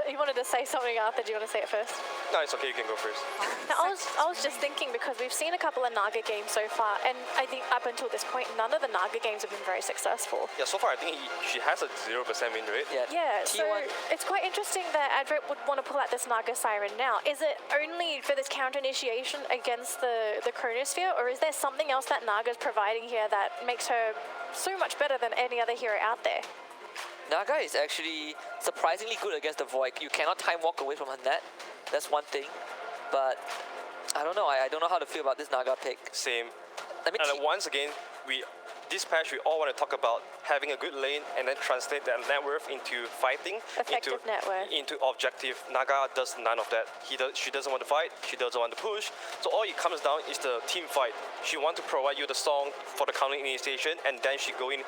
You wanted to say something, Arthur. Do you want to say it first? No, it's okay. You can go first. Now, I was just thinking, because we've seen a couple of Naga games so far, and I think up until this point, none of the Naga games have been very successful. Yeah, so far I think she has a 0% win rate. Yeah, so it's quite interesting that Adroit would want to pull out this Naga Siren now. Is it only for this counter initiation against the Chronosphere, or is there something else that Naga's providing here that makes her so much better than any other hero out there? Naga is actually surprisingly good against the Void. You cannot time walk away from her net. That's one thing. But I don't know. I don't know how to feel about this Naga pick. Same. And once again, this patch we all want to talk about having a good lane and then translate that net worth into fighting, effective net worth, into objective. Naga does none of that. She doesn't want to fight. She doesn't want to push. So all it comes down is the team fight. She wants to provide you the song for the counter initiation, and then she go in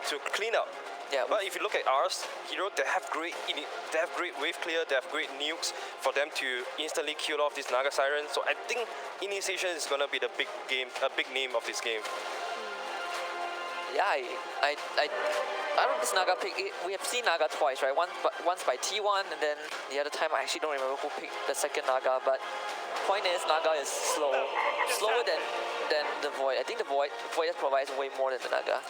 to clean up. Yeah, but if you look at ours, they have great wave clear, they have great nukes for them to instantly kill off this Naga Siren. So I think initiation is gonna be the big name of this game. Yeah, I don't know this Naga pick. We have seen Naga twice, right? Once by T1, and then the other time I actually don't remember who picked the second Naga. But point is, Naga is slower than the Void. I think the Void provides way more than the Naga.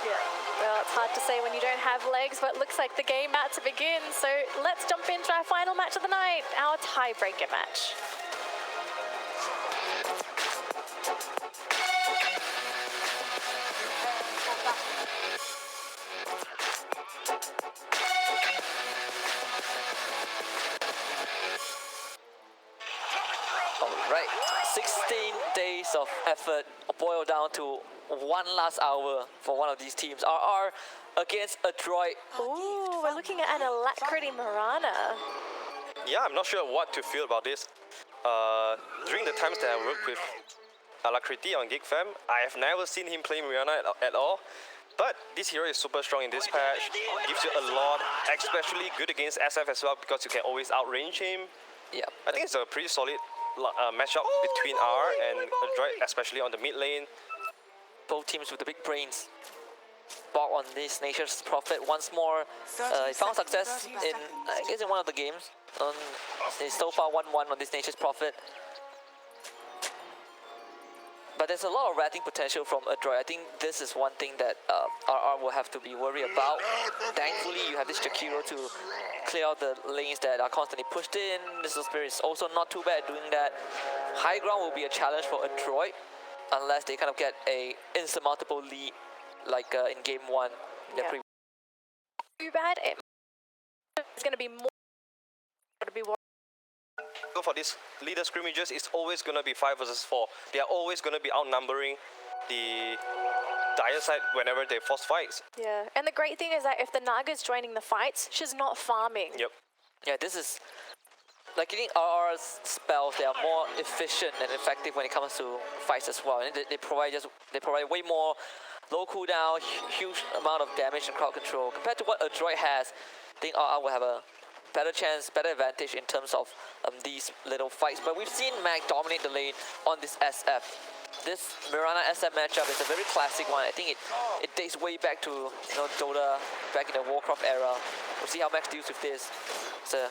Yeah, well, it's hard to say when you don't have legs, but it looks like the game about to begin. So let's jump into our final match of the night, our tiebreaker match. All right, 16 days of effort boiled down to one last hour for one of these teams. RR against Adroit. Ooh, we're looking at an Alacrity Mirana. Yeah, I'm not sure what to feel about this. During the times that I worked with Alacrity on GigFam, I have never seen him play Mirana at all. But this hero is super strong in this patch, gives you a lot, especially good against SF as well, because you can always outrange him. Yeah, I think it's a pretty solid matchup between R and Adroit, especially on the mid lane. Both teams with the big brains. Bought on this Nature's Prophet once more. He found success in, I guess, in one of the games. It's so far 1-1 on this Nature's Prophet. But there's a lot of ratting potential from Adroit. I think this is one thing that RR will have to be worried about. Thankfully, you have this Jakiro to clear out the lanes that are constantly pushed in. This Spirit is also not too bad doing that. High ground will be a challenge for Adroit, unless they kind of get a insurmountable lead, like in game 1. Yeah. Too bad. It's going to be more to be worried. So for these leader scrimmages, it's always going to be 5 versus 4. They are always going to be outnumbering the dire side whenever they force fights. Yeah, and the great thing is that if the Naga's joining the fights, she's not farming. Yep. Yeah, this is like getting RR's spells. They are more efficient and effective when it comes to fights as well. And they provide way more low cooldown, huge amount of damage and crowd control compared to what Adroit has. I think RR will have a better chance, better advantage in terms of these little fights. But we've seen Mac dominate the lane on this SF. This Mirana SF matchup is a very classic one. I think it dates way back to Dota, back in the Warcraft era. We'll see how Max deals with this.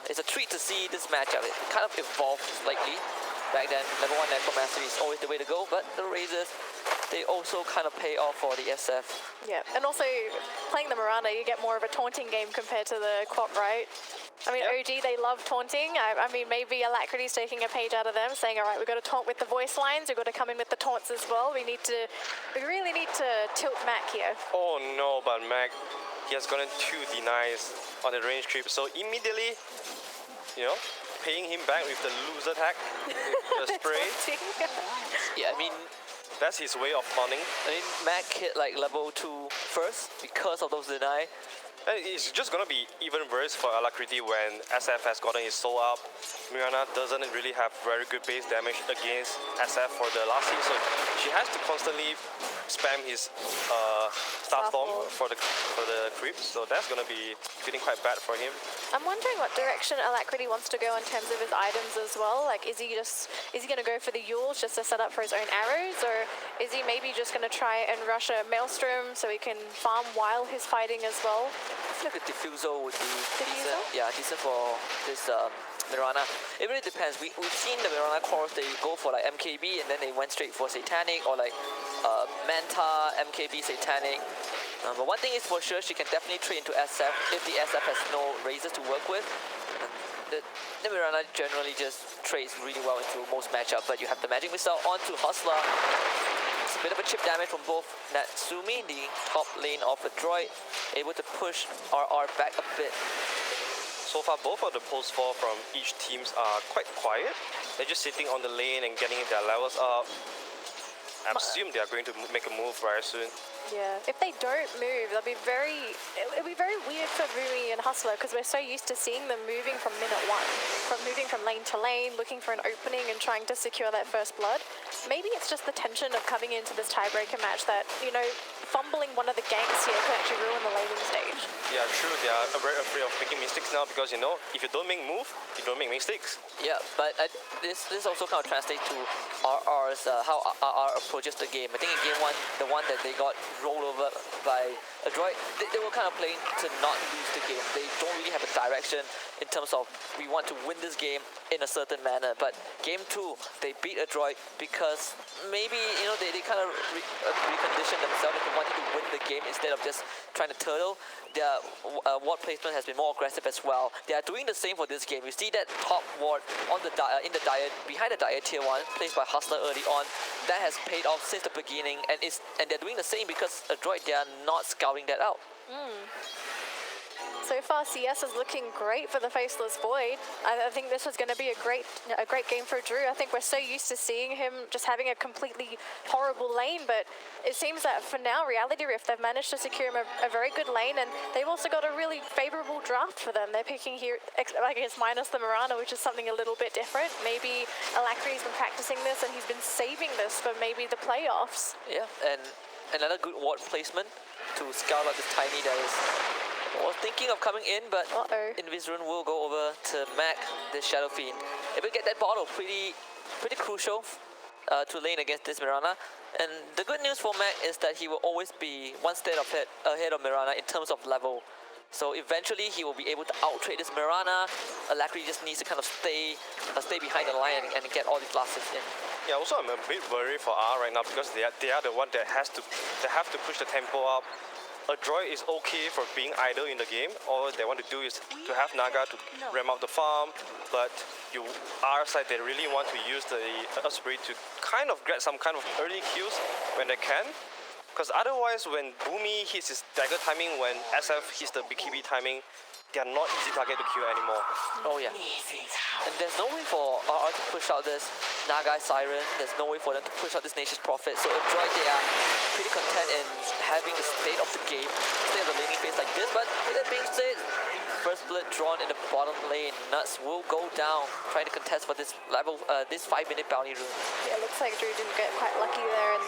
It's a treat to see this matchup. It kind of evolved slightly. Back then, level 1 Necro Mastery is always the way to go, but the Razors, they also kind of pay off for the SF. Yeah, and also playing the Mirana, you get more of a taunting game compared to the Quap, right? I mean, OG, they love taunting. I mean, maybe Alacrity's taking a page out of them, saying, all right, we've got to taunt with the voice lines, we've got to come in with the taunts as well. We really need to tilt Mac here. Oh no, but Mac, he has gotten 2 denies on the range creep, so immediately, paying him back with the loser tag, the spray. Yeah, I mean, that's his way of taunting. I mean, Mac hit like level 2 first because of those deny. And it's just gonna be even worse for Alacrity when SF has gotten his soul up. Mirana doesn't really have very good base damage against SF for the last hit, so she has to constantly spam his Starstorm for the creeps. So that's gonna be feeling quite bad for him. I'm wondering what direction Alacrity wants to go in terms of his items as well. Like, is he gonna go for the Yules just to set up for his own arrows, or is he maybe just gonna try and rush a Maelstrom so he can farm while he's fighting as well? I feel like a diffusal would be decent. Diffusal? Yeah, decent for this Mirana. It really depends. We've seen the Mirana cores, they go for like MKB and then they went straight for Satanic, or like Manta, MKB, Satanic. But one thing is for sure, she can definitely trade into SF if the SF has no razors to work with. The Mirana generally just trades really well into most matchups, but you have the Magic Missile onto Hustler. It's a bit of a chip damage from both Natsumi, the top lane of Adroit, able to push RR back a bit. So far, both of the post 4 from each teams are quite quiet. They're just sitting on the lane and getting their levels up. I assume they are going to make a move very soon. Yeah, if they don't move, it'll be very weird for Boomy and Hustler, because we're so used to seeing them moving from minute one, from moving from lane to lane, looking for an opening and trying to secure that first blood. Maybe it's just the tension of coming into this tiebreaker match that, you know, fumbling one of the ganks here could actually ruin the laning stage. Yeah, true. They are very afraid of making mistakes now because, you know, if you don't make move, you don't make mistakes. Yeah, but this also kind of translates to RR's how RR approaches the game. I think in game one, the one that they got rolled over by Adroit, they were kind of playing to not lose the game. They don't really have a direction in terms of we want to win this game in a certain manner. But game 2, they beat Adroit because maybe, you know, they kind of reconditioned themselves into wanting to win the game instead of just trying to turtle. Their ward placement has been more aggressive as well. They are doing the same for this game. You see that top ward on the in the Dire, behind the Dire tier 1, placed by Hustler early on. That has paid off since the beginning, and they're doing the same because Adroit, they are not scouting that out. So far, CS is looking great for the Faceless Void. I think this is going to be a great game for Drew. I think we're so used to seeing him just having a completely horrible lane, but it seems that for now, RealityRift, they've managed to secure him a very good lane, and they've also got a really favorable draft for them. They're picking here, I guess, minus the Mirana, which is something a little bit different. Maybe Alacrity's been practicing this, and he's been saving this for maybe the playoffs. Yeah, and another good ward placement to scout out this tiny that is was thinking of coming in, but Invisrune will go over to Mac, the Shadow Fiend. If we get that bottle, pretty crucial to lane against this Mirana. And the good news for Mac is that he will always be one step ahead of Mirana in terms of level. So eventually he will be able to out-trade this Mirana. Alacrity just needs to kind of stay behind the line and get all these last hits in. Yeah, also I'm a bit worried for R right now because they are the one that have to push the tempo up. Adroit is okay for being idle in the game. All they want to do is to have Naga to ram out the farm, but R side, they really want to use the Osprey to kind of get some kind of early kills when they can. Because otherwise, when Boomy hits his dagger timing, when SF hits the BKB timing, they are not easy target to kill anymore. Oh yeah. And there's no way for RR to push out this Naga Siren. There's no way for them to push out this Nature's Prophet. So Adroit, they are pretty content in having the state of the game, stay of the laning phase like this. But with that being said, first blood drawn in the bottom lane. Nuts will go down, trying to contest for this level, this 5-minute bounty rune. Yeah, looks like Drew didn't get quite lucky there, and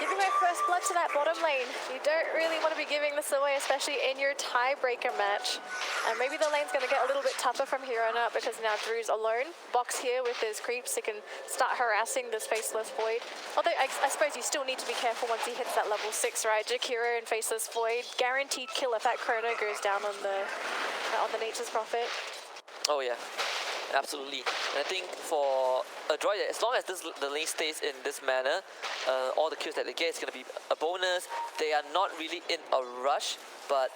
giving away first blood to that bottom lane. You don't really want to be giving this away, especially in your tiebreaker match. And maybe the lane's going to get a little bit tougher from here on out because now Drew's alone. Box here with his creeps, he can start harassing this Faceless Void. Although I suppose you still need to be careful once he hits that level 6, right? Jakiro and Faceless Void, guaranteed kill if that chrono goes down on the Nature's Prophet. Oh yeah, absolutely. And I think for Adroit, as long as the lane stays in this manner, all the kills that they get is going to be a bonus. They are not really in a rush, but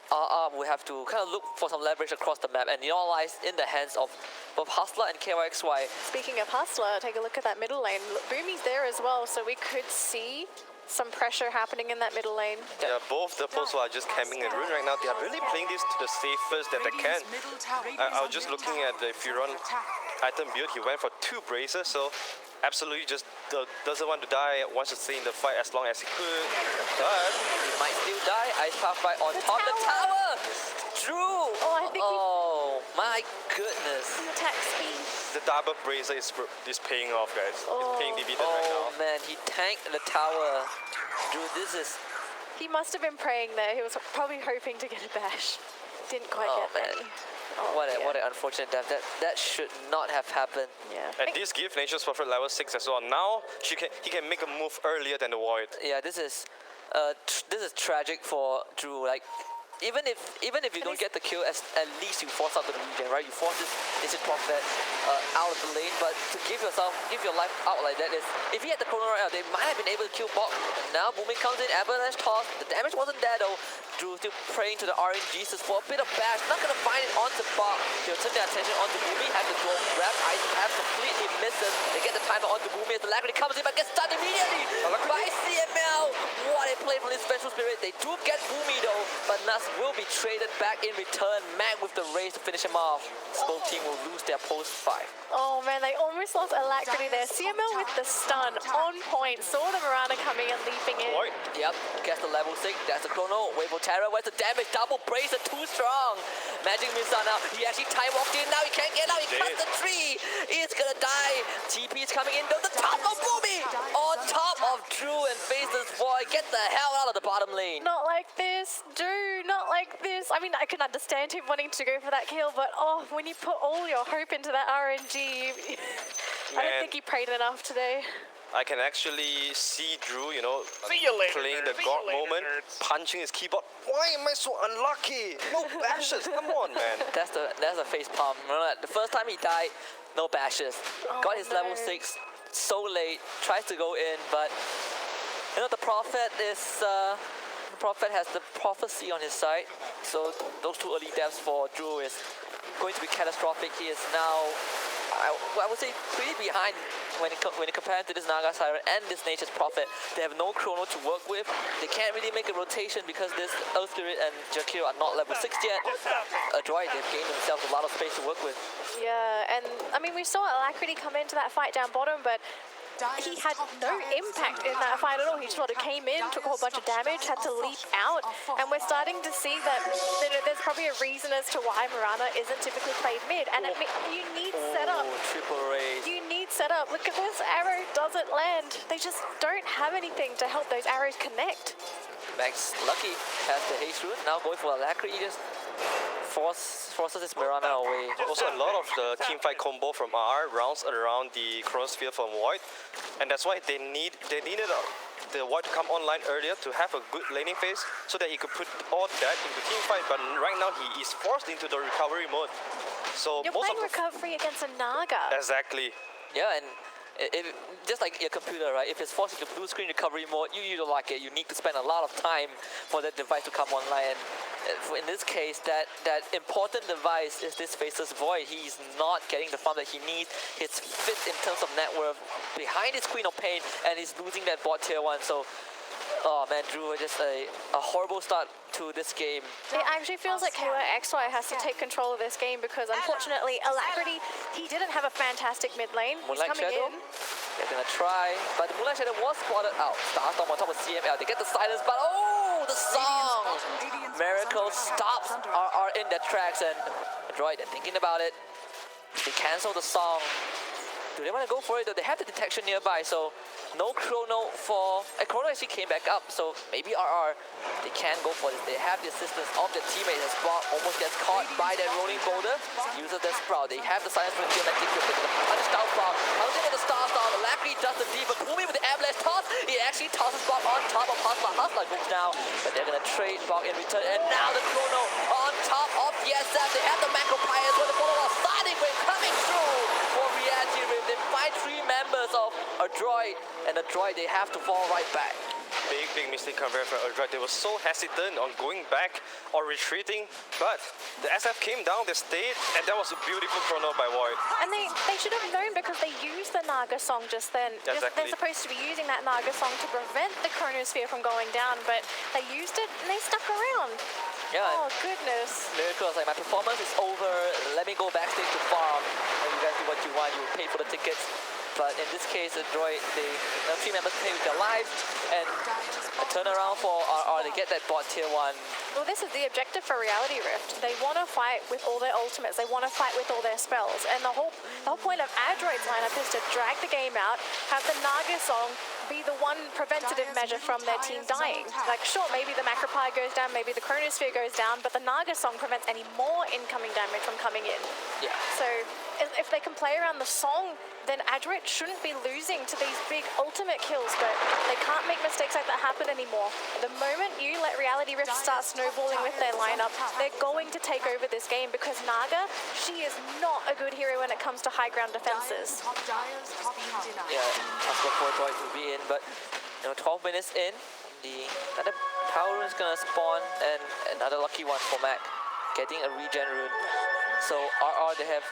RR will have to kind of look for some leverage across the map, and it all lies in the hands of both Hustler and KYXY. Speaking of Hustler, take a look at that middle lane. Boomy's there as well, so we could see some pressure happening in that middle lane. Yeah, both the posts are just camping in rune right now. They are really playing this to the safest that they can. I was just looking at the Furon item build. He went for 2 braces, so absolutely just doesn't want to die, wants to stay in the fight as long as he could. But he might still die. Ice Path right on top of the tower! Drew! Oh, I think my goodness. the attack speed. the double bracer is paying off, guys. It's paying dividend right now. Oh man, he tanked the tower. Dude, this is... He must have been praying there. He was probably hoping to get a bash. Didn't quite get man. there. What an unfortunate death. That should not have happened. Yeah. And this gives Nature's Prophet level 6 as well. Now he can make a move earlier than the Void. Yeah, this is tragic for Drew. Like, even if you don't get the kill, at least you force out the regen, right? You force this Prophet out of the lane, but to give your life out like that is, if he had the chrono right now, they might have been able to kill Bok. Now Boomy comes in, avalanche toss. The damage wasn't there though. Drew still praying to the RNGs for a bit of bash. Not gonna find it onto Bok. They'll turn their attention onto Boomy. Has the dual grab. Ice have completely misses. They get the timer onto Boomy as the Alacrity comes in, but gets stunned immediately by CML. What a play from this Vengeful Spirit. They do get Boomy though, but Nuss will be traded back in return. Mag with the raise to finish him off. Both team will lose their post 5. Oh man, they almost lost Alacrity there. CML with the stun on point. Saw the Mirana coming and leaping in. Right. Yep, gets the level 6. That's the chrono. Wave of Terror. Where's the damage? Double bracer, too strong. Magic Missile now. He actually time walked in. Now he can't get out. He cuts the tree. He's gonna die. TP is coming in. Though the top of Boomy on top of Drew and faces Void. Get the hell out of the bottom lane. Not like this, Drew. Not like this. I mean, I can understand him wanting to go for that kill, but oh, when you put all your hope into that RNG, I don't think he prayed enough today. I can actually see Drew, you know, See you later, playing nerds. the See God you later, moment, nerds. punching his keyboard. Why am I so unlucky? No bashes, come on, man. That's a face palm. Remember, the first time he died, no bashes. Oh, Got his level no. 6 so late, tries to go in, but you know the Prophet is the Prophet has the prophecy on his side. So those 2 early deaths for Drew is going to be catastrophic. He is now, I would say, pretty behind when it compared to this Naga Siren and this Nature's Prophet. They have no chrono to work with. They can't really make a rotation because this Earth Spirit and Jakiro are not level 6 yet. Adroit, they've gained themselves a lot of space to work with. Yeah, and I mean, we saw Alacrity come into that fight down bottom, but he had no impact in that fight at all. He sort of came in, took a whole bunch of damage, had to leap out, and we're starting to see that there's probably a reason as to why Mirana isn't typically played mid, and you need setup. Triple raise. You need setup. Look at this, arrow doesn't land. They just don't have anything to help those arrows connect. Max Lucky has the haste route. Now going for Alacrity, just forces his Mirana away. Also, a lot of the teamfight combo from R rounds around the Chronosphere from Void, and that's why they needed the Void to come online earlier to have a good laning phase, so that he could put all that into teamfight. But right now he is forced into the recovery mode. So You're most playing of the recovery against a Naga. exactly. Yeah, and just like your computer, right? If it's forced into blue screen recovery mode, you don't like it. You need to spend a lot of time for that device to come online. And in this case, that important device is this Faceless Void. He's not getting the farm that he needs. He's fit in terms of net worth behind his Queen of Pain, and he's losing that bot tier 1. So, oh man, Drew, just a horrible start to this game. It actually feels like KYXY has to take control of this game because unfortunately Alacrity, he didn't have a fantastic mid lane. He's Moonlight coming Shadow, in. they're gonna try, but the Moonlight Shadow was spotted out. Starstorm on top of CML, they get the silence, but oh, the song! Miracle stops are in their tracks, and Adroit, they're thinking about it. They cancel the song. Do they want to go for it? Though they have the detection nearby, so no chrono for... Chrono actually came back up, so maybe RR, they can go for this. They have the assistance of their teammate as Brock almost gets caught by that rolling boulder. Uses their Sprout. They have the silence from the geometric grip. They're gonna punch down Brock. Comes in with the Star Star. Alacrity does the deep, but Boomy with the avalanche toss. He actually tosses Brock on top of Hustler. Hustler goes down, but they're gonna trade Brock in return. And now the chrono on top of the SF. They have the macro pyres with the follower starting wave coming through for RealityRift. They find 3 members of Adroit, and Adroit, they have to fall right back. Big mistake compared from Adroit. They were so hesitant on going back or retreating, but the SF came down, they stayed, and that was a beautiful chrono by Void. And they should have known because they used the Naga song just then. Exactly. They're supposed to be using that Naga song to prevent the Chronosphere from going down, but they used it and they stuck around. Yeah. Oh, goodness. Miracle was like, my performance is over. Let me go backstage to farm. And you guys do what you want. You pay for the tickets. But in this case, Adroit, the 3 members pay with their lives, and a turnaround for RR. They get that bot tier 1. Well, this is the objective for RealityRift. They want to fight with all their ultimates. They want to fight with all their spells. And the whole point of Adroit's lineup is to drag the game out, have the Naga song be the one preventative measure from their team dying. Like, sure, maybe the Macropie goes down, maybe the Chronosphere goes down, but the Naga song prevents any more incoming damage from coming in. Yeah. So if they can play around the song, then Adroit shouldn't be losing to these big ultimate kills, but they can't make mistakes like that happen anymore. The moment you let RealityRift start snowballing with their lineup, they're going to take over this game because Naga, she is not a good hero when it comes to high ground defenses. Yeah, Hustler for Adroit will be in, but 12 minutes in, another power rune is gonna spawn, and another lucky one for Mac, getting a regen rune. So RR, they have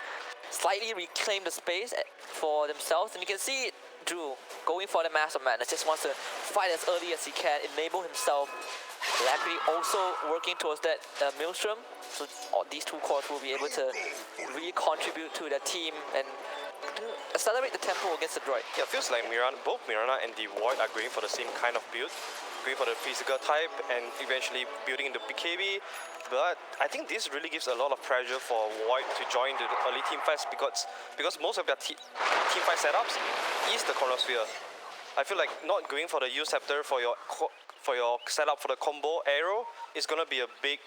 slightly reclaimed the space for themselves, and you can see Drew going for the Mass of Madness, just wants to fight as early as he can, enable himself. Alacrity also working towards that Maelstrom, so these two cores will be able to really contribute to the team and accelerate the tempo against the droid. Yeah, it feels like both Mirana and the Void are going for the same kind of build, going for the physical type and eventually building into BKB. But I think this really gives a lot of pressure for Void to join the early team fights because most of their team fight setups is the Chronosphere. I feel like not going for the U-Scepter for your setup for the combo arrow is gonna be a big.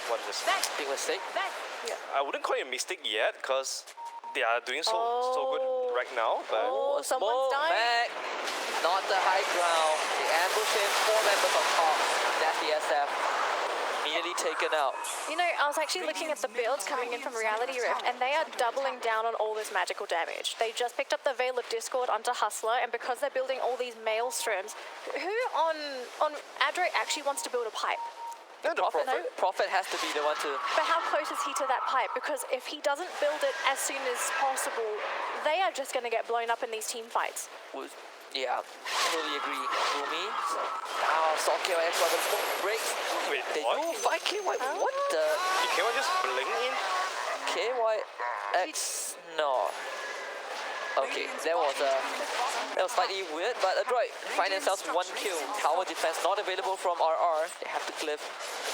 What is this? Big mistake. Yeah. I wouldn't call it a mistake yet because they are doing so good right now. But Someone's dying. Back. Not the high ground. They ambush him. 4 members on top. That's the SF. Immediately taken out. You know, I was actually looking at the builds coming in from RealityRift, and they are doubling down on all this magical damage. They just picked up the Veil of Discord onto Hustler, and because they're building all these Maelstroms, who on Adroit actually wants to build a pipe? yeah, the Prophet has to be the one to. But how close is he to that pipe? Because if he doesn't build it as soon as possible, they are just going to get blown up in these team fights. Yeah, totally agree. Boomy. Now, saw KYX while the smoke breaks. Wait, They what? do fight KY. What the? Did K1 just blink in? KYX? No. Okay, that was slightly weird, but Adroit find themselves 1 kill. Tower defense not available from RR. They have to cliff,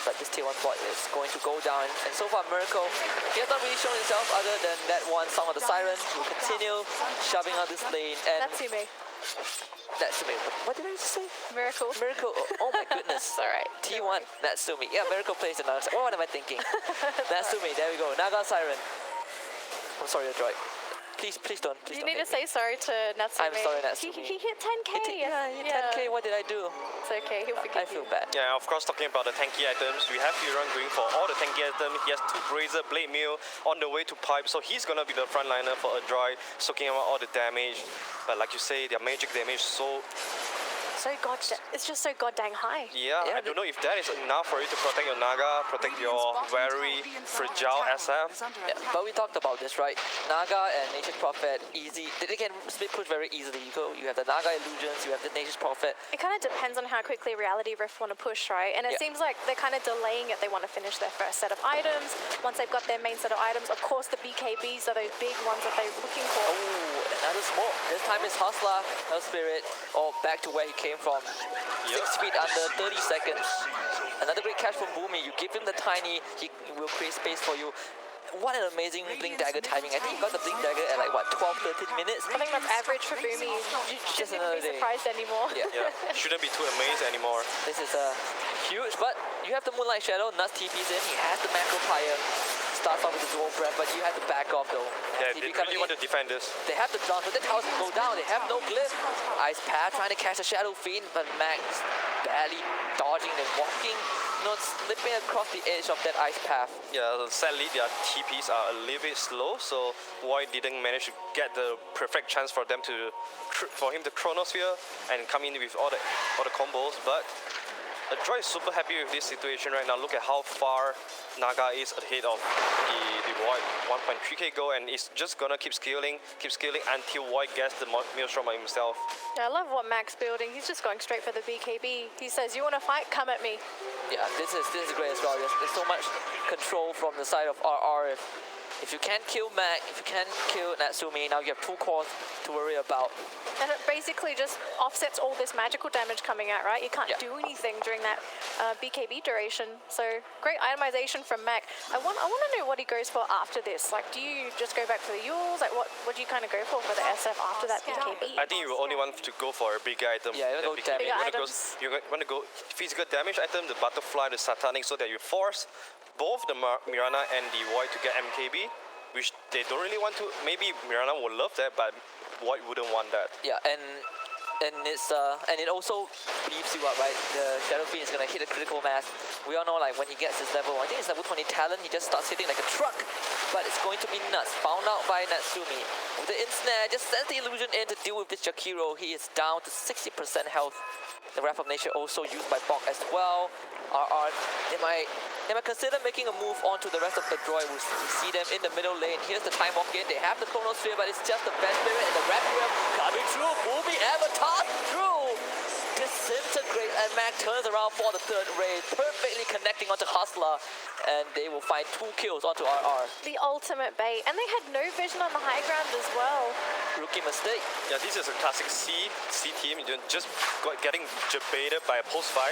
but this tier 1 bot is going to go down. And so far, Miracle, he has not really shown himself other than that one Song of the Siren. He will continue shoving out this lane. And Natsume. Natsumi. What did I just say? Miracle. Miracle. Oh my goodness. Alright. T1. Natsumi. Yeah, Miracle plays another. What am I thinking? Natsumi. There we go. Naga Siren. I'm sorry, Adroit. Please don't. Please You don't need to hate me. say sorry to Natsume. I'm sorry, Natsumi. He hit 10k. Yeah, 10k. What did I do? It's okay. He'll forgive I feel you. bad. Yeah, of course, talking about the tanky items, we have Yuran going for all the tanky items. He has 2 Brazier, Blade Mail on the way to pipe, so he's gonna be the frontliner for Adroit, soaking out all the damage. But like you say, their magic damage is so. It's just so goddamn high. Yeah, I don't know if that is enough for you to protect your Naga, protect your very fragile SF. Yeah, but we talked about this, right? Naga and Nature's Prophet, easy. They can split push very easily. You have the Naga illusions, you have the Nature's Prophet. It kind of depends on how quickly RealityRift want to push, right? And it Yeah. seems like they're kind of delaying it. They want to finish their first set of items. Once they've got their main set of items, of course the BKBs are those big ones that they're looking for. Oh, another smoke. This time it's Hustler, no Spirit, or back to where he came from. 6 feet under 30 seconds. Another great catch from Boomy. You give him the tiny, he will create space for you. What an amazing Blink Dagger timing. I think he got the Blink Dagger at like, what, 12, 13 minutes? I think that's average for Boomy. You Just shouldn't another even be day. surprised anymore. Yeah. Yeah, shouldn't be too amazed anymore. This is huge, but you have the Moonlight Shadow, Nuts TP's in, he has the Macro Fire. Starts off with the dual breath, but you have to back off though. Yeah, TP they coming really want in. to defend this. They have the jump, but the towers can go down. They have no glyph. Ice Path trying to catch the Shadow Fiend, but Max barely dodging and walking, slipping across the edge of that Ice Path. Yeah, sadly their TPs are a little bit slow, so Void didn't manage to get the perfect chance for him to Chronosphere and come in with all the combos. But Adroit is super happy with this situation right now. Look at how far Naga is ahead of the Void. 1.3k goal, and it's just gonna keep scaling until Void gets the Maelstrom by himself. Yeah, I love what Mac's building. He's just going straight for the BKB. He says, "You want to fight? Come at me." Yeah, this is great as well. There's so much control from the side of RR. If you can't kill Mac, if you can't kill Natsumi, now you have 2 cores to worry about. And it basically just offsets all this magical damage coming out, right? You can't Yeah. do anything during that BKB duration. So great itemization from Mac. I want to know what he goes for after this. Like, do you just go back for the Yules? Like, what do you kind of go for the SF after that BKB? I think you will only want to go for a bigger item. Yeah, you than wanna go BKB. damage. You want to go physical damage item, the Butterfly, the Satanic, so that you force both the Mirana and the Void to get MKB. which they don't really want to. Maybe Mirana would love that, but Void wouldn't want that. Yeah, and it also beefs you up, right? The Shadow Fiend is gonna hit a critical mass. We all know, like, when he gets his level, I think it's level 20 talent, he just starts hitting like a truck. But it's going to be nuts. Found out by Natsumi. With the Insnare, just sends the illusion in to deal with this Jakiro. He is down to 60% health. The Wrath of Nature also used by Bonk as well. RR, they might consider making a move onto the rest of the Adroit. We see them in the middle lane. Here's the Time Walk in. They have the Chronosphere, but it's just the Best Spirit and the Requiem coming through. Boomy Avatar through. Disintegrate, and Mac turns around for the third raid, perfectly connecting onto Hustler, and they will find 2 kills onto RR. The ultimate bait. And they had no vision on the high ground as well. Rookie mistake. Yeah, this is a classic C team. You're just getting baited by a post 5.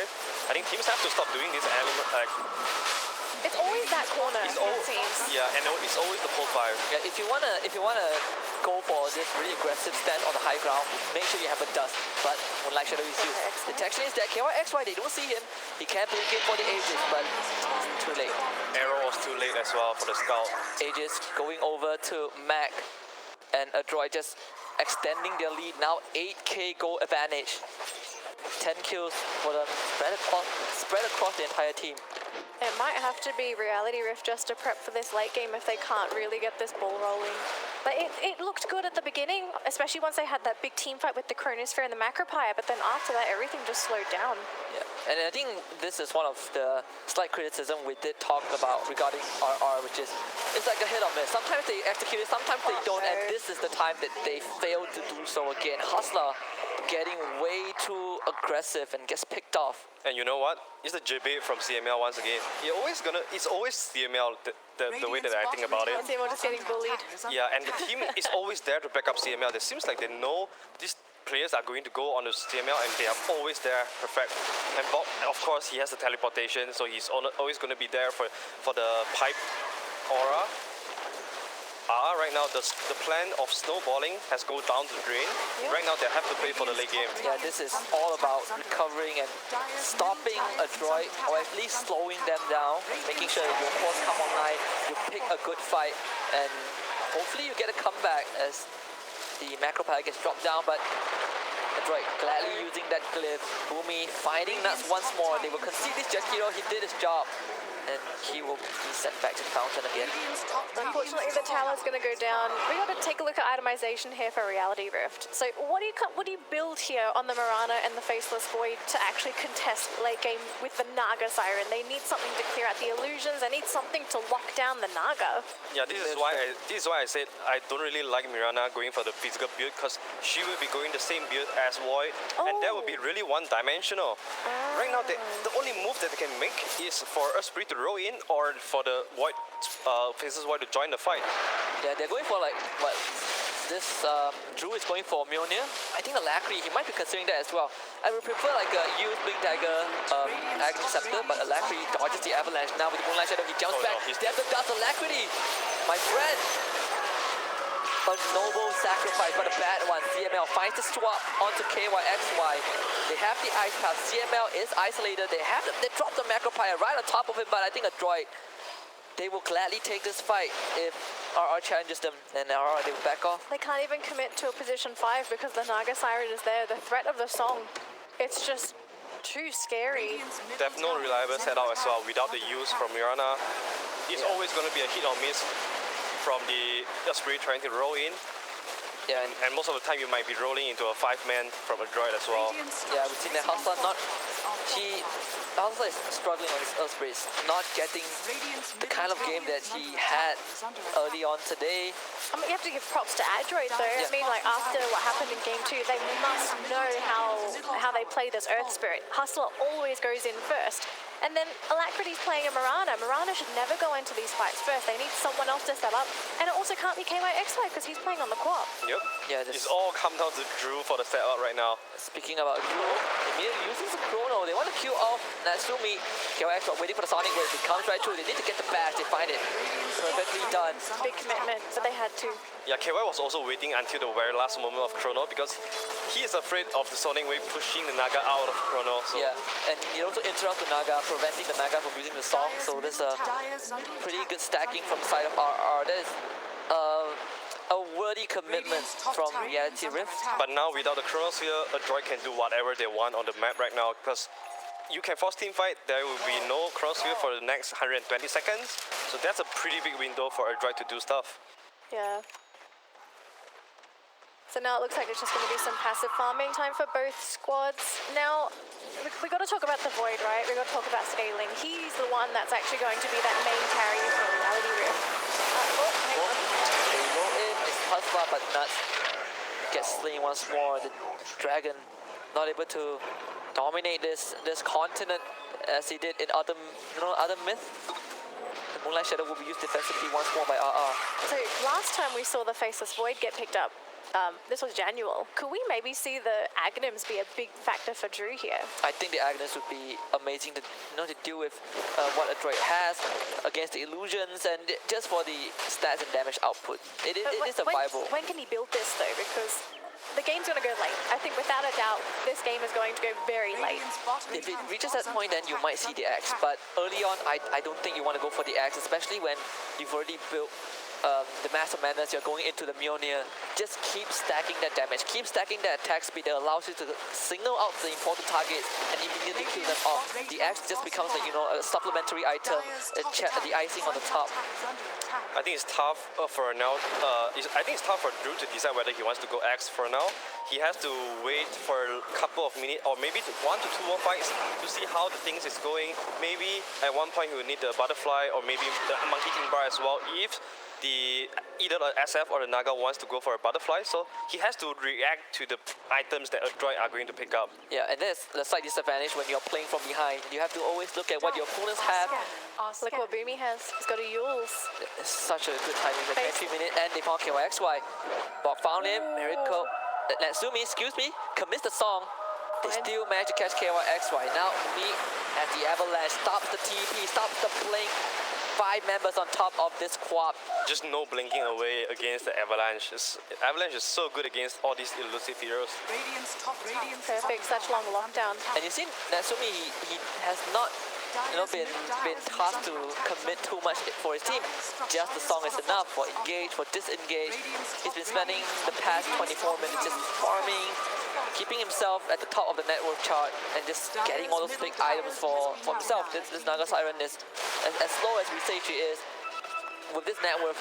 I think teams have to stop doing this element. Like, It's always that corner, it seems. yeah, and it's always the post 5. Yeah, if you wanna go for this really aggressive stance on the high ground, make sure you have a dust. But when Light Shadow is used, the detection is that KYXY, they don't see him. He can't blink in for the Aegis, but it's too late. Arrow was too late as well for the scout. Aegis going over to Mac, and Adroit just extending their lead. Now 8k goal advantage. 10 kills for them, spread across the entire team. It might have to be RealityRift just to prep for this late game if they can't really get this ball rolling. But it looked good at the beginning, especially once they had that big team fight with the Chronosphere and the Macropire, but then after that everything just slowed down. Yeah, and I think this is one of the slight criticism we did talk about regarding RR, which is it's like a hit or miss. Sometimes they execute it, sometimes they don't, and this is the time that they failed to do so again. Hustler getting way too aggressive and gets picked off. And you know what? It's the JB from CML once again. It's always CML, the way that I think about it. CML just getting bullied. Yeah, and the team is always there to back up CML. It seems like they know these players are going to go on the CML and they are always there, perfect. And Bob, of course, he has the teleportation, so he's always going to be there for the pipe aura. Right now, the plan of snowballing has gone down the drain. Yep. Right now, they have to play for the late game. Yeah, this is all about recovering and stopping Adroit, or at least slowing them down, making sure that your force come online, you pick a good fight, and hopefully you get a comeback as the Macropire gets dropped down, but Adroit gladly using that glyph. Boomy finding nuts once more. They will concede this Jakiro. He did his job. And he will be sent back to the fountain again. Unfortunately, the tower's going to go down. We got to take a look at itemization here for RealityRift. So what do you build here on the Mirana and the Faceless Void to actually contest late game with the Naga Siren? They need something to clear out the illusions. They need something to lock down the Naga. Yeah, this is why I said I don't really like Mirana going for the physical build, because she will be going the same build as Void, and that would be really one-dimensional. Right now, the only move that they can make is for a Spirit to roll in, or for the Void, Faceless Void to join the fight. Yeah, they're going for like what this Drew is going for Mjolnir. I think Alacrity, he might be considering that as well. I would prefer like a used Blink Dagger Interceptor, but Alacrity dodges the avalanche. Now with the Moonlight Shadow, he jumps back. No, There's the dust. Alacrity, my friend. A noble sacrifice, but a bad one. CML finds the swap onto KYXY. They have the ice path. CML is isolated. They dropped the Macropire right on top of him, but I think Adroit, they will gladly take this fight if RR challenges them, and RR, they will back off. They can't even commit to a position 5 because the Naga Siren is there. The threat of the song, it's just too scary. They have no reliable setup as well. Without the use from Mirana, it's always going to be a hit or miss from the Spirit trying to roll in. Yeah, and most of the time you might be rolling into a 5-man from Adroit as well. Yeah, we've seen that Hustler Hustler is struggling on his Earth Spirits, not getting the kind of game that he had early on today. I mean, you have to give props to Adroit though. Yeah. I mean, like after what happened in Game 2, they must know how they play this Earth Spirit. Hustler always goes in first. And then Alacrity's playing a Mirana. Mirana should never go into these fights first. They need someone else to step up. And it also can't be KYXY because he's playing on the quad. Yep. Yeah, it's all come down to Drew for the setup right now. Speaking about Drew, immediately uses the Chrono. They want to kill off Natsumi. KYXY waiting for the Sonic Wave. It comes right through. They need to get the bash. They find it. Perfectly done. Big commitment, but they had to. Yeah, KY was also waiting until the very last moment of Chrono because he is afraid of the Sonic Wave pushing the Naga out of Chrono. So Yeah, and he also interrupts the Naga, preventing the Naga from using the song. So there's a pretty good stacking from the side of RR. That is a worthy commitment from RealityRift. But now without the Chronosphere, Adroit can do whatever they want on the map right now because you can force team fight, there will be no Chronosphere for the next 120 seconds. So that's a pretty big window for Adroit to do stuff. Yeah. So now it looks like it's just going to be some passive farming time for both squads. Now, we got to talk about the Void, right? We got to talk about scaling. He's the one that's actually going to be that main carry for RealityRift. Hang on. They roll in, it's Husband, but Nuts gets slain once more. The Dragon not able to dominate this continent as he did in other myths. The Moonlight Shadow will be used defensively once more by RR. So last time we saw the Faceless Void get picked up, this was Janual. Could we maybe see the Aghanims be a big factor for Drew here? I think the Agnes would be amazing to deal with what Adroit has against the illusions and just for the stats and damage output. It is survivable. When can he build this though? Because the game's going to go late. I think without a doubt, this game is going to go very late. If it reaches that point, then you might see the Axe. But early on, I don't think you want to go for the Axe, especially when you've already built the Master Madness, you're going into the Mjolnir. Just keep stacking that damage, keep stacking that attack speed that allows you to signal out the important targets and immediately kill them off. The Axe just becomes like, a supplementary item, the icing on the top. I think it's tough for now. I think it's tough for Drew to decide whether he wants to go Axe for now. He has to wait for a couple of minutes or maybe 1 to 2 more fights to see how the things is going. Maybe at one point he will need the butterfly or maybe the monkey king bar as well if either the SF or the Naga wants to go for a butterfly, so he has to react to the items that Adroit are going to pick up. Yeah, and that's the slight disadvantage when you're playing from behind. You have to always look at what your opponents have. Look what Boomy has. He's got a Yules. It's such a good timing. The 3 minute and they found KYXY. Bok found him. Miracle. Natsumi, excuse me, commits the song. They still managed to catch KYXY. Now me as the Avalanche stops the TP, stops the blink. 5 members on top of this quad. Just no blinking away against the Avalanche. Avalanche is so good against all these elusive heroes. Perfect, such long lockdown. And you see, Natsumi, he has not been tasked to commit too much for his team. Just the song is enough for engage, for disengage. He's been spending the past 24 minutes just farming, keeping himself at the top of the network chart and just getting all those big items for himself. This Naga Siren is, as slow as we say she is, with this network,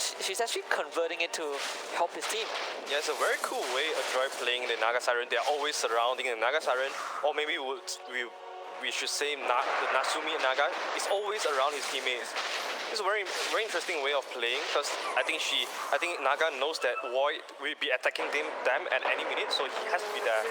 she's actually converting it to help his team. Yeah, it's a very cool way of Adroit playing the Naga Siren. They're always surrounding the Naga Siren, or maybe we should say the Natsumi Naga is always around his teammates. It's a very interesting way of playing because I think Naga knows that Void will be attacking them at any minute, so he has to be there.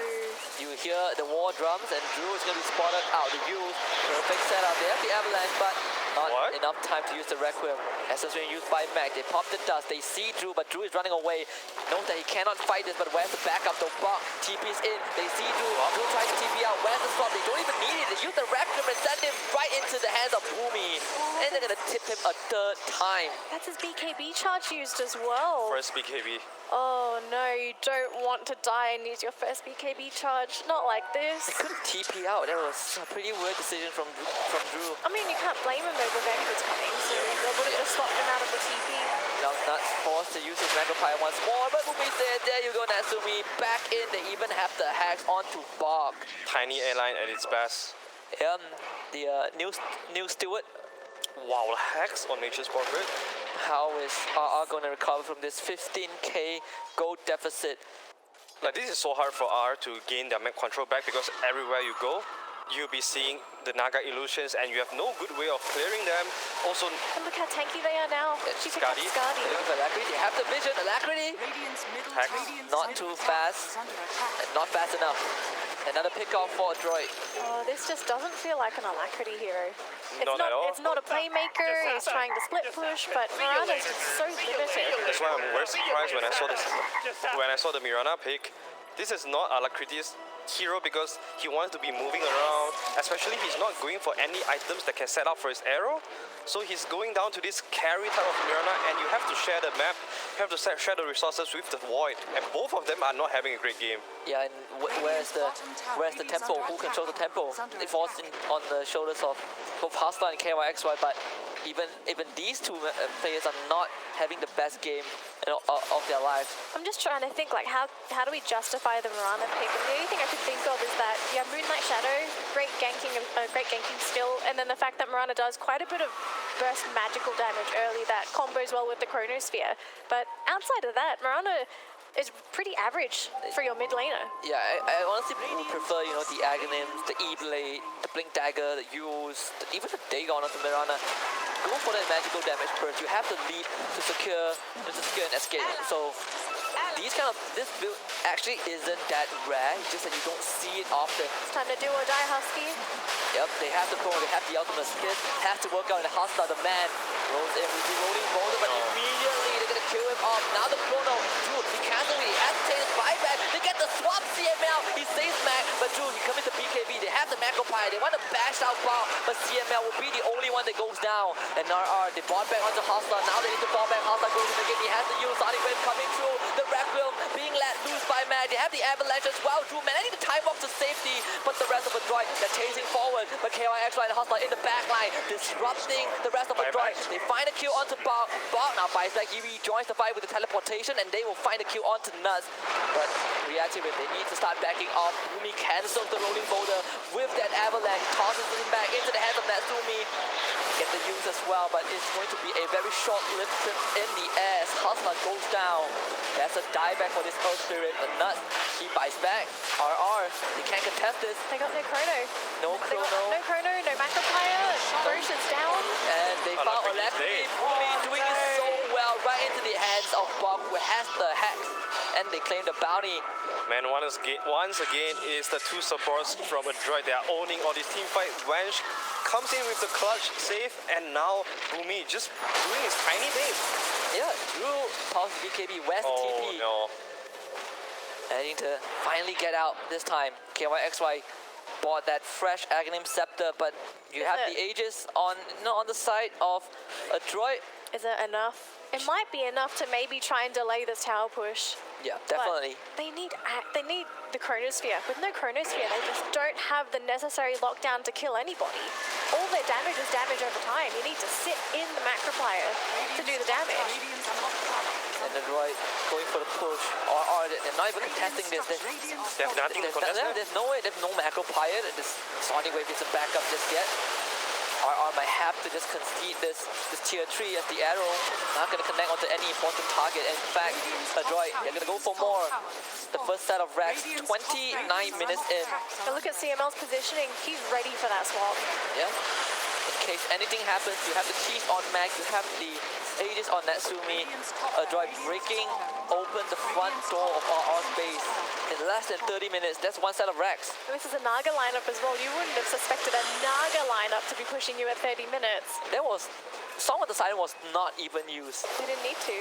You hear the war drums and Drew is going to be spotted out. The use perfect setup. They have the Avalanche, but not enough time to use the Requiem. As it's being used by Mac. They pop the dust. They see Drew, but Drew is running away. Knows that he cannot fight this, but where's the backup? The Bok TP's in. They see Drew. Drew tries to TP out. Where's the stop? They don't even need it. They use the Requiem and send him right into the hands of Boomy. And they're going to tip him a 3rd time. That's his BKB charge used as well. First BKB. Oh no, you don't want to die and use your first BKB charge. Not like this. They couldn't TP out. That was a pretty weird decision from Drew. I mean, you can't blame him though, the Venge was coming, so they would have just stopped him out of the TP. Now Nuts forced to use his Magpie once more, but Boomy's there. There you go, Natsumi. Back in. They even have the hacks onto Bok. Tiny airline at its best. The new steward. Wow, hacks on Nature's Portrait. How is RR going to recover from this 15k gold deficit? Like, this is so hard for R to gain their map control back because everywhere you go, you'll be seeing the Naga illusions and you have no good way of clearing them. Also, And look how tanky they are now. She picked up Skadi. Skadi. Alacrity, they have the vision. Alacrity, not too fast, not fast enough. Another pick off for Adroit. Oh, this just doesn't feel like an Alacrity hero. Not at all. It's not a playmaker. He's trying to split push, but Mirana's just so limited. that's why I'm very surprised when I saw the Mirana pick. This is not Alacrity's hero because he wants to be moving around. Especially he's not going for any items that can set up for his arrow. So he's going down to this carry type of Mirana, and you have to share the map. You have to share the resources with the Void, and both of them are not having a great game. Yeah, and where's the tempo? Who controls the tempo? It falls on the shoulders of both Hasta and KYXY, but even these two players are not having the best game of their life. I'm just trying to think, like, how do we justify the Mirana pick? And the only thing I could think of is that you have Moonlight Shadow, great ganking skill, and then the fact that Mirana does quite a bit of burst magical damage early that combos well with the Chronosphere. But outside of that, Mirana is pretty average for your mid laner. Yeah, I honestly would prefer, the Aghanims, the E-Blade, the Blink Dagger, the Use, even the Dagon of the Mirana. Go for that magical damage burst. You have the lead to secure an escape. So this build actually isn't that rare. It's just that you don't see it often. It's time to do or die, Husky. Yep, they have the promo, they have the ultimate skip, have to work out in the Hasta, the man rolls in with the rolling boulder, but immediately they're gonna kill him off. Now the chrono, Drew, he cancels, he has to take his buyback, they get the swap CML, he saves Mac, but Drew, he comes into BKB, they have the Macropire, they want to bash out Ball, but CML will be the only one that goes down. And RR, they bought back onto Hasta, now they need to fall back, Hasta goes in the game, he has the Sonic Wave coming through, the Requiem being let loose by Mac, they have the Avalanche as well. Drew managing to time up to safety, but the rest of Adroit, they're chasing forward, but KYXY and Hasta in the back line, disrupting the rest of Adroit. They find a kill onto Ball. Ball now buys back, he rejoins the fight with the teleportation, and they will find a kill onto Nuts. But RealityRift, they need to start backing off. Boomy cancels the rolling boulder with that Avalanche, tosses him back into the hands of Natsumi. Get the use as well, but it's going to be a very short-lived trip in the air as Hustler goes down. That's a dieback for this Earth Spirit, but Nuts, he buys back. RR, they can't contest this. They got no chrono. No chrono. No chrono, no Macropire. Roche is down. And they found Electric. Boomy doing it so well right into the hands of Bob, who has the hex, and they claim the bounty. Man, once again is the two supports from Adroit. They are owning all these team fights. Wench comes in with the clutch save, and now Boomy just doing his tiny bit. Yeah, Drew tosses BKB. Where's the TP? No. And I need to finally get out this time. KYXY bought that fresh Aghanim Scepter, but you have the Aegis on the side of Adroit. Is it enough? It might be enough to maybe try and delay this tower push. Yeah, definitely. But they need the Chronosphere. With no Chronosphere, they just don't have the necessary lockdown to kill anybody. All their damage is damage over time. You need to sit in the Macropire to do the damage. And Adroit going for the push. Or they're not even contesting this. They have nothing to contest. There's no way. There's no Macropire. This Sonic Wave isn't back up just yet. RR might have to just concede this tier 3 as the arrow not going to connect onto any important target. In fact, Adroit, they're going to go for more. The first set of racks, 29 minutes in. But look at CML's positioning. He's ready for that swap. Yeah. In case anything happens, you have the Chief on Mag, you have the Aegis on Natsumi. Adroit breaking open the front door of RR's base in less than 30 minutes. That's one set of racks. And this is a Naga lineup as well. You wouldn't have suspected a Naga lineup to be pushing you at 30 minutes. Song of the Siren was not even used. They didn't need to.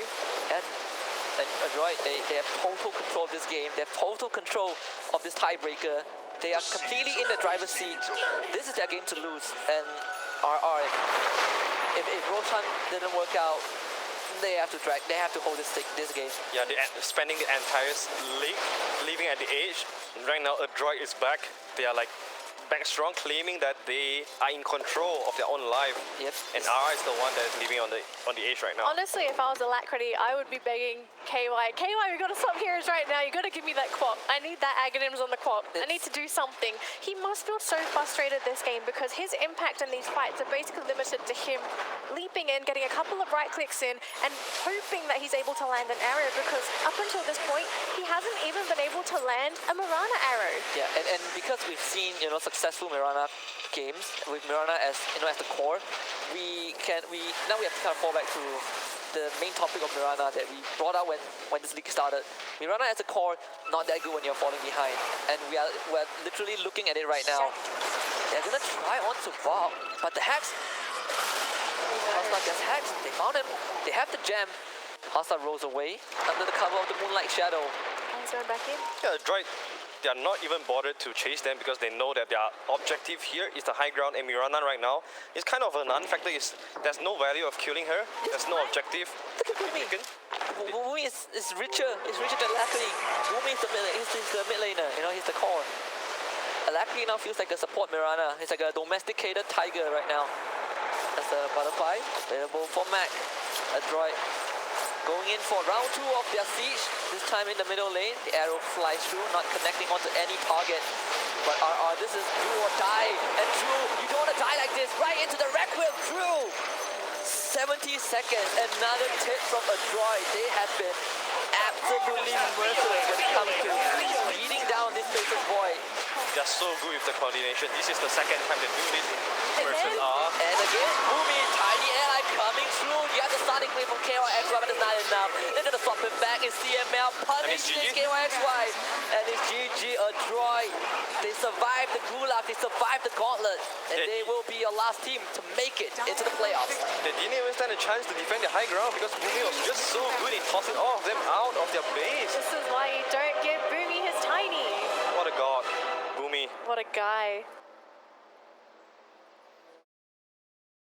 And Adroit, they have total control of this game. They have total control of this tiebreaker. They are completely in the driver's seat. This is their game to lose. And RR, if Roshan didn't work out, they have to hold this game. Yeah, they're spending the entire league, leaving at the edge. Right now, Adroit is back. They are like back strong, claiming that they are in control of their own life. Yep. And RR is the one that is leaving on the edge right now. Honestly, if I was Alacrity, I would be begging KY, we got to stop heroes right now. You got to give me that quap. I need that Aghanims on the quap. I need to do something. He must feel so frustrated this game because his impact in these fights are basically limited to him leaping in, getting a couple of right clicks in, and hoping that he's able to land an arrow, because up until this point, he hasn't even been able to land a Mirana arrow. Yeah, and because we've seen successful Mirana games with Mirana as as the core, now we have to kind of fall back to the main topic of Mirana that we brought out when this league started. Mirana as a core, not that good when you're falling behind, and we're literally looking at it right now. They're gonna try on to Bob, but the Hex, Hasta gets Hex. They found him. They have the gem. Hasta rolls away under the cover of the Moonlight Shadow. He's going back in. Yeah, Adroit they are not even bothered to chase them because they know that their objective here is the high ground, and Mirana right now is kind of a non-factor. There's no value of killing her. There's no objective. Look at Boomy. Boomy is richer. Is richer than Alacrity. Boomy is the mid laner. You know, he's the core. Alacrity now feels like a support Mirana. He's like a domesticated tiger right now. That's a butterfly available for Mac. Adroit going in for round 2 of their siege. This time in the middle lane, the arrow flies through, not connecting onto any target. But RR, this is do or die. And True, you don't want to die like this. Right into the Requiem, True. 70 seconds, another tip from Adroit. They have been absolutely merciless when it comes to beating down this Faceless Void. They're so good with the coordination. This is the second time they do this versus R. And again, Boomy, tiny ally coming through. You have the starting play from KYXY, but it's not enough. They're gonna swap him back in CML, punish this KYXY. And it's GG Adroit. They survived the Gulag, they survived the Gauntlet. And they will be your last team to make it into the playoffs. They didn't even stand a chance to defend the high ground because Boomy was just so good in tossing all of them out of their base. This is why you don't give Boomy his tiny. What a god. Boomy. What a guy.